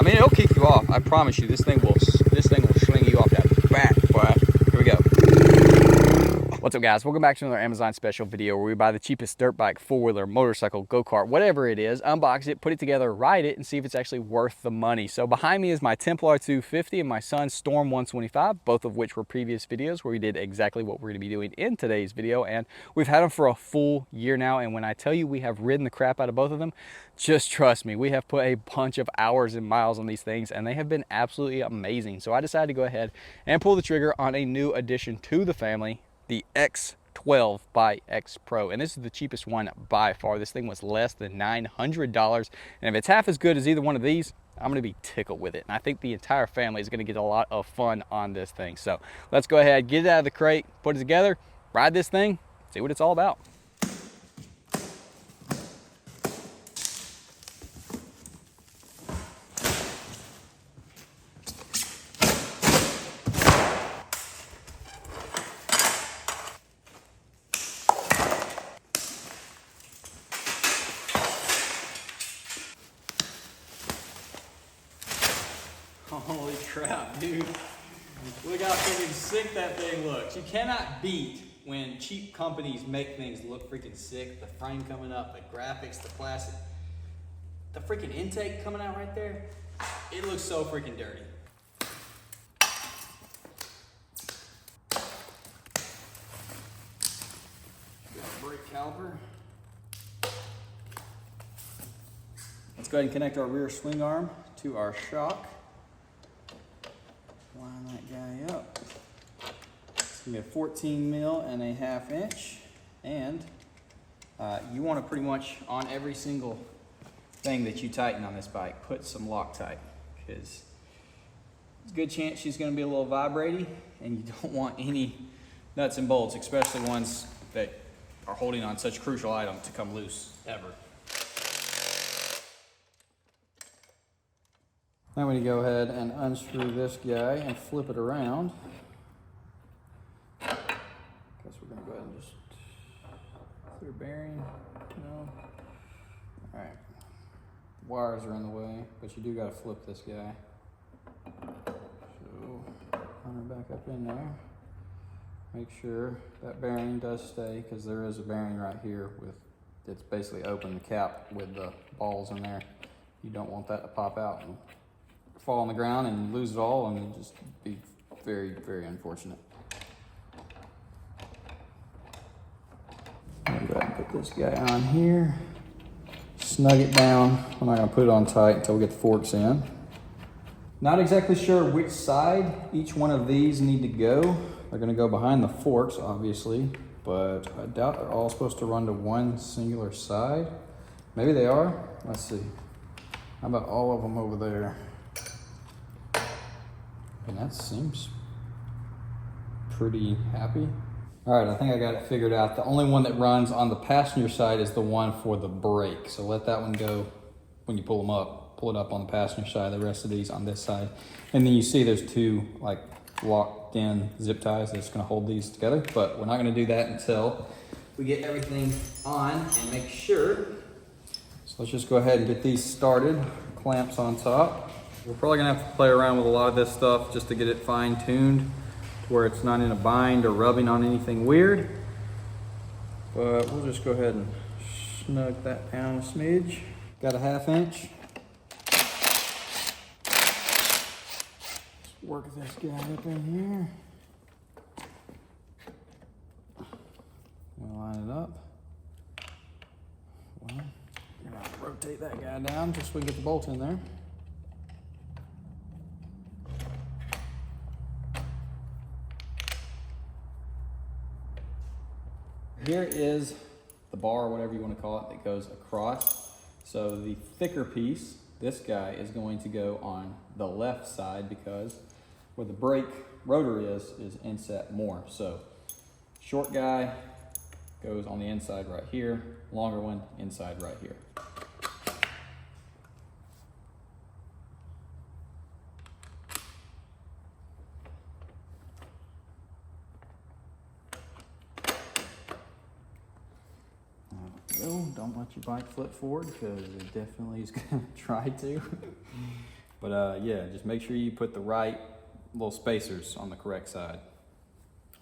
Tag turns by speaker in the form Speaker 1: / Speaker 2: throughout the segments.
Speaker 1: I mean, it'll kick you off. I promise you, this thing will sling you off that back, boy. Here we go. What's up, guys? Welcome back to another Amazon special video where we buy the cheapest dirt bike, four-wheeler, motorcycle, go-kart, whatever it is, unbox it, put it together, ride it, and see if it's actually worth the money. So behind me is my Templar 250 and my son's Storm 125, both of which were previous videos where we did exactly what we're going to be doing in today's video. And we've had them for a full year now, and when I tell you we have ridden the crap out of both of them, just trust me, we have put a bunch of hours and miles on these things, and they have been absolutely amazing. So I decided to go ahead and pull the trigger on a new addition to the family, the X12 by X Pro, and this is the cheapest one by far. This thing was less than $900, and if it's half as good as either one of these, I'm gonna be tickled with it. And I think the entire family is gonna get a lot of fun on this thing. So let's go ahead, get it out of the crate, put it together, ride this thing, see what it's all about. Holy crap, dude. Look how freaking sick that thing looks. You cannot beat when cheap companies make things look freaking sick. The frame coming up, the graphics, the plastic, the freaking intake coming out right there. It looks so freaking dirty. Got a brake caliper. Let's go ahead and connect our rear swing arm to our shock. Line that guy up. It's gonna be a 14.5 inch, and you want to pretty much on every single thing that you tighten on this bike, put some Loctite, because there's a good chance she's going to be a little vibrating, and you don't want any nuts and bolts, especially ones that are holding on such crucial items, to come loose ever. Now we go ahead and unscrew this guy and flip it around. Guess we're gonna go ahead and just clear bearing. No. All right. Wires are in the way, but you do gotta flip this guy. So run her back up in there. Make sure that bearing does stay, because there is a bearing right here with it's basically open the cap with the balls in there. You don't want that to pop out and fall on the ground and lose it all, and it'd just be very, very unfortunate. I'll go ahead and put this guy on here. Snug it down. I'm not gonna put it on tight until we get the forks in. Not exactly sure which side each one of these need to go. They're gonna go behind the forks, obviously, but I doubt they're all supposed to run to one singular side. Maybe they are. Let's see. How about all of them over there? And that seems pretty happy. All right, I think I got it figured out. The only one that runs on the passenger side is the one for the brake. So let that one go when you pull them up. Pull it up on the passenger side, the rest of these on this side. And then you see there's two like locked in zip ties that's gonna hold these together, but we're not gonna do that until we get everything on and make sure. So let's just go ahead and get these started. Clamps on top. We're probably gonna have to play around with a lot of this stuff just to get it fine-tuned to where it's not in a bind or rubbing on anything weird. But we'll just go ahead and snug that down a smidge. Got a 1/2 inch. Let's work this guy up in here. We'll line it up. Well, you're gonna rotate that guy down just so we can get the bolt in there. Here is the bar, or whatever you want to call it, that goes across. So the thicker piece, this guy, is going to go on the left side, because where the brake rotor is inset more. So short guy goes on the inside right here, longer one inside right here. Don't let your bike flip forward, because it definitely is going to try to. But yeah, just make sure you put the right little spacers on the correct side.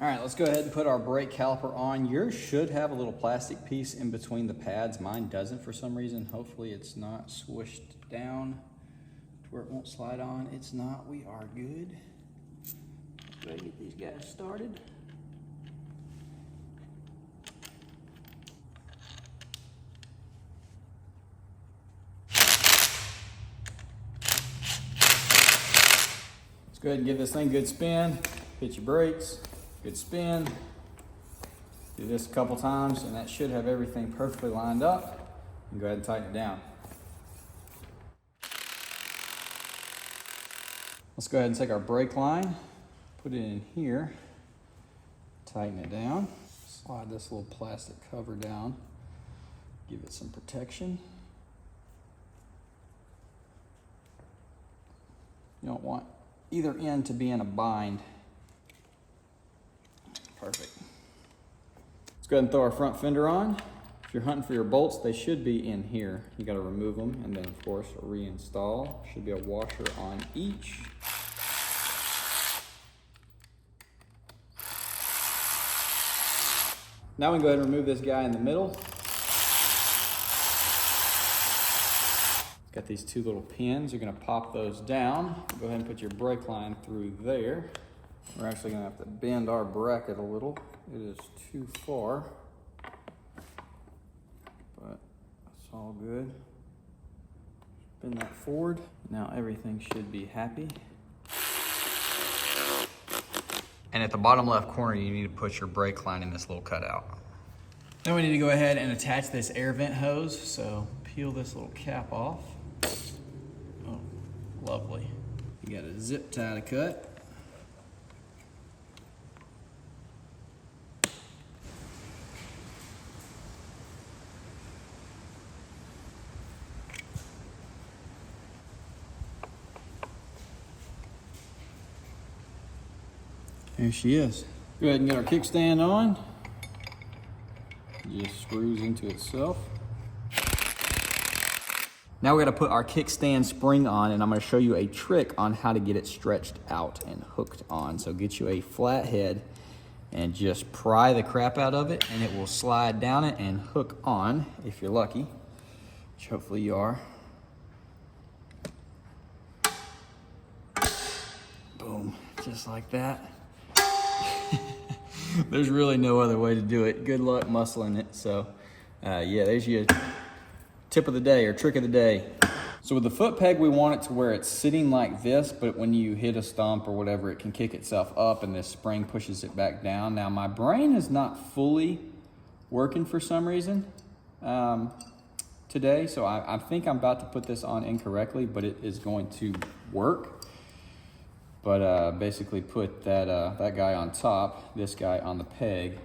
Speaker 1: All right, let's go ahead and put our brake caliper on. Yours should have a little plastic piece in between the pads. Mine doesn't for some reason. Hopefully it's not swished down to where it won't slide on. It's not, we are good. Let's go ahead and get these guys started. Let's go ahead and give this thing a good spin. Hit your brakes, good spin. Do this a couple times and that should have everything perfectly lined up. And go ahead and tighten it down. Let's go ahead and take our brake line, put it in here, tighten it down. Slide this little plastic cover down, give it some protection. You don't want either end to be in a bind. Perfect. Let's go ahead and throw our front fender on. If you're hunting for your bolts, they should be in here. You gotta remove them and then of course reinstall. Should be a washer on each. Now we can go ahead and remove this guy in the middle. Got these two little pins. You're gonna pop those down. Go ahead and put your brake line through there. We're actually gonna have to bend our bracket a little. It is too far, but it's all good. Bend that forward. Now everything should be happy. And at the bottom left corner, you need to put your brake line in this little cutout. Then we need to go ahead and attach this air vent hose. So peel this little cap off. Oh, lovely. You got a zip tie to cut. There she is. Go ahead and get our kickstand on. It just screws into itself. Now we're gonna put our kickstand spring on, and I'm gonna show you a trick on how to get it stretched out and hooked on. So get you a flat head and just pry the crap out of it, and it will slide down it and hook on if you're lucky, which hopefully you are. Boom, just like that. There's really no other way to do it. Good luck muscling it. So yeah, there's your tip of the day or trick of the day. So with the foot peg, we want it to where it's sitting like this, but when you hit a stump or whatever, it can kick itself up and this spring pushes it back down. Now my brain is not fully working for some reason today, so I think I'm about to put this on incorrectly, but it is going to work. But basically put that guy on top, this guy on the peg,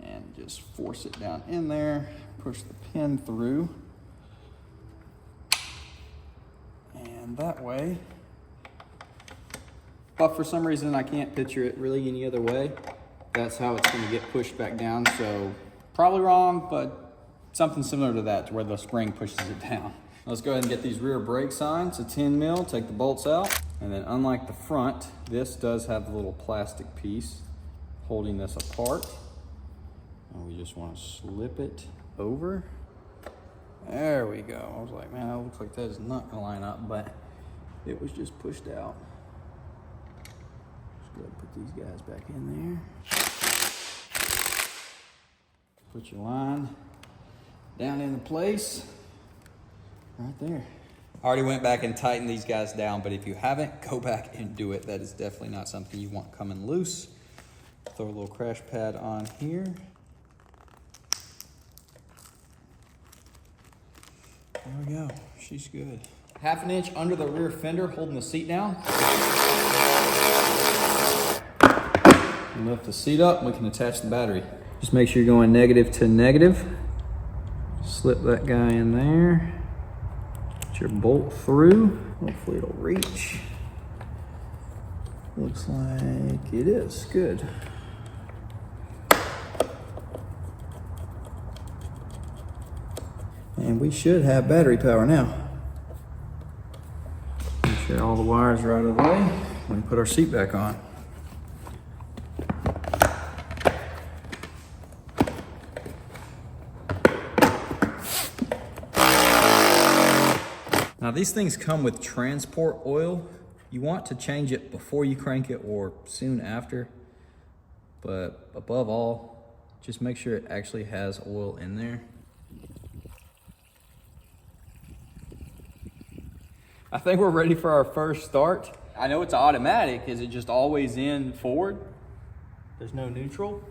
Speaker 1: and just force it down in there, push the pin through. And that way, but for some reason I can't picture it really any other way. That's how it's gonna get pushed back down. So probably wrong, but something similar to that, to where the spring pushes it down. Let's go ahead and get these rear brake signs, a 10 mil, take the bolts out. And then unlike the front, this does have the little plastic piece holding this apart. And we just want to slip it over. There we go. I was like, man, that looks like that is not gonna line up, but it was just pushed out. Just go ahead and put these guys back in there. Put your line down into place, right there. I already went back and tightened these guys down, but if you haven't, go back and do it. That is definitely not something you want coming loose. Throw a little crash pad on here. There we go, she's good. 1/2 inch under the rear fender, holding the seat down. And lift the seat up, and we can attach the battery. Just make sure you're going negative to negative. Slip that guy in there. Put your bolt through. Hopefully it'll reach. Looks like it is, good. And we should have battery power now. Make Get all the wires right out of the way. We can put our seat back on. Now these things come with transport oil. You want to change it before you crank it or soon after. But above all, just make sure it actually has oil in there. I think we're ready for our first start. I know it's automatic. Is it just always in forward? There's no neutral?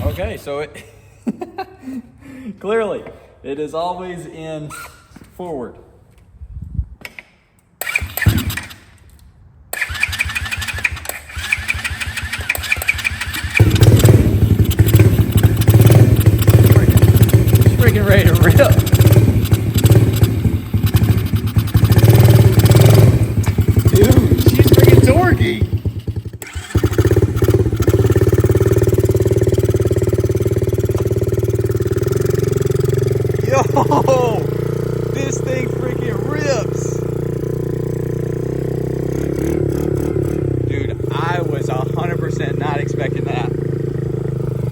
Speaker 1: Okay, so it clearly it is always in forward. Freaking ready to rip. Dude, she's freaking torquey. Yo, this thing freaking rips. Dude, I was 100% not expecting that.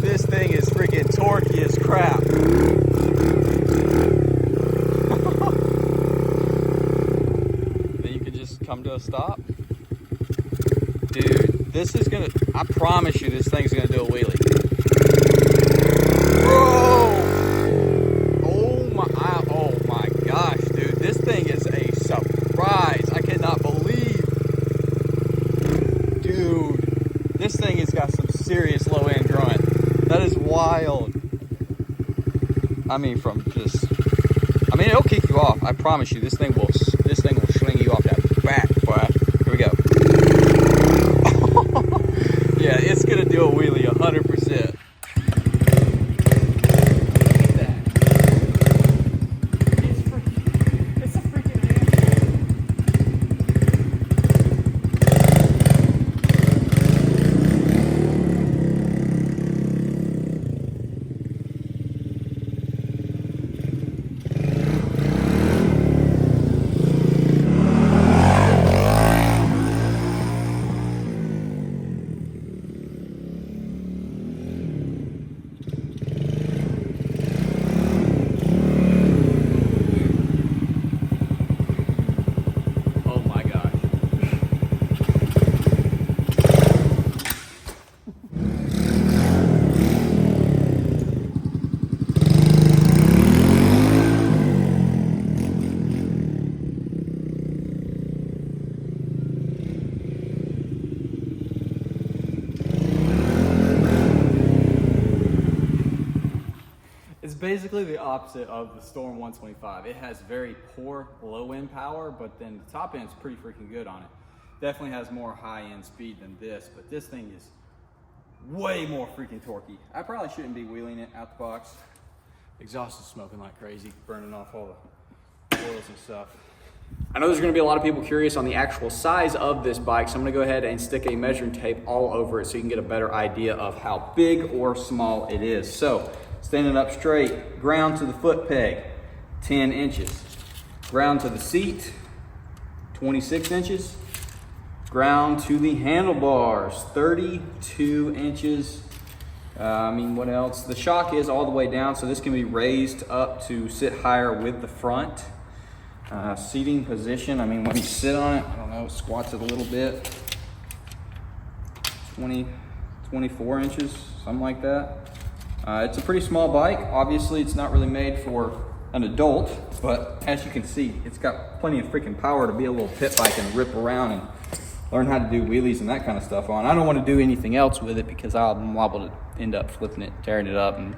Speaker 1: This thing is freaking torquey as crap. Then you could just come to a stop. Dude, this is gonna, I promise you this thing's gonna do a wheelie. This thing has got some serious low end grunt. That is wild. I mean, it'll kick you off. I promise you, this thing will sling you off that back, boy. Here we go. Yeah, it's gonna do a wheelie 100%. It's basically the opposite of the Storm 125. It has very poor low end power, but then the top end's pretty freaking good on it. Definitely has more high end speed than this, but this thing is way more freaking torquey. I probably shouldn't be wheeling it out the box. Exhaust is smoking like crazy, burning off all the oils and stuff. I know there's gonna be a lot of people curious on the actual size of this bike, so I'm gonna go ahead and stick a measuring tape all over it so you can get a better idea of how big or small it is. So, standing up straight, ground to the foot peg, 10 inches. Ground to the seat, 26 inches. Ground to the handlebars, 32 inches. What else? The shock is all the way down, so this can be raised up to sit higher with the front. Seating position, when you sit on it, I don't know, squats it a little bit. 24 inches, something like that. It's a pretty small bike. Obviously, it's not really made for an adult, but as you can see, it's got plenty of freaking power to be a little pit bike and rip around and learn how to do wheelies and that kind of stuff on. I don't want to do anything else with it because I'm liable to end up flipping it, tearing it up, and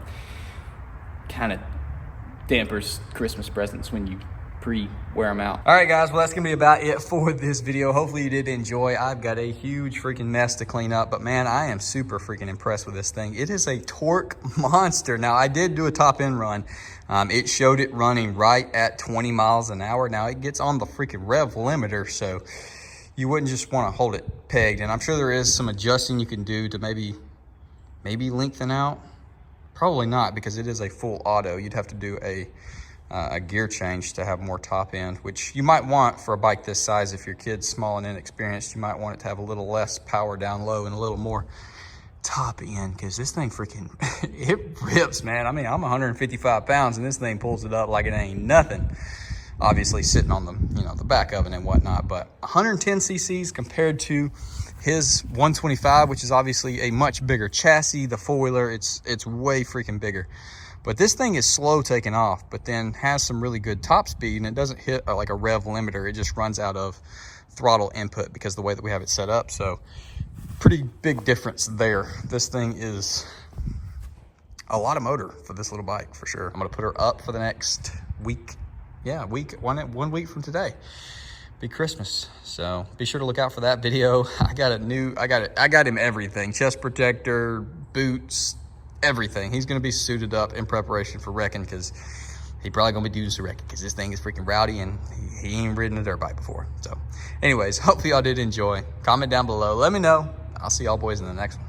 Speaker 1: kind of dampers Christmas presents when you pre-wear them out. All right, guys, well, that's gonna be about it for this video. Hopefully you did enjoy. I've got a huge freaking mess to clean up, but man, I am super freaking impressed with this thing. It is a torque monster. Now, I did do a top end run. It showed it running right at 20 miles an hour. Now, it gets on the freaking rev limiter, so you wouldn't just want to hold it pegged. And I'm sure there is some adjusting you can do to maybe lengthen out Probably not, because it is a full auto. You'd have to do a gear change to have more top end, which you might want for a bike this size. If your kid's small and inexperienced, you might want it to have a little less power down low and a little more top end, because this thing freaking, it rips, man. I mean, I'm 155 pounds and this thing pulls it up like it ain't nothing. Obviously sitting on the, you know, the back of it and whatnot, but 110 cc's compared to his 125, which is obviously a much bigger chassis. The four-wheeler, it's way freaking bigger. But this thing is slow taking off, but then has some really good top speed, and it doesn't hit like a rev limiter. It just runs out of throttle input because of the way that we have it set up. So pretty big difference there. This thing is a lot of motor for this little bike, for sure. I'm gonna put her up for the next week. Yeah, one week from today. Be Christmas, so be sure to look out for that video. I got him everything: chest protector, boots, everything. He's gonna be suited up in preparation for wrecking, because he probably gonna be doing some wrecking, because this thing is freaking rowdy and he ain't ridden a dirt bike before. So anyways, hopefully y'all did enjoy. Comment down below, let me know. I'll see y'all boys in the next one.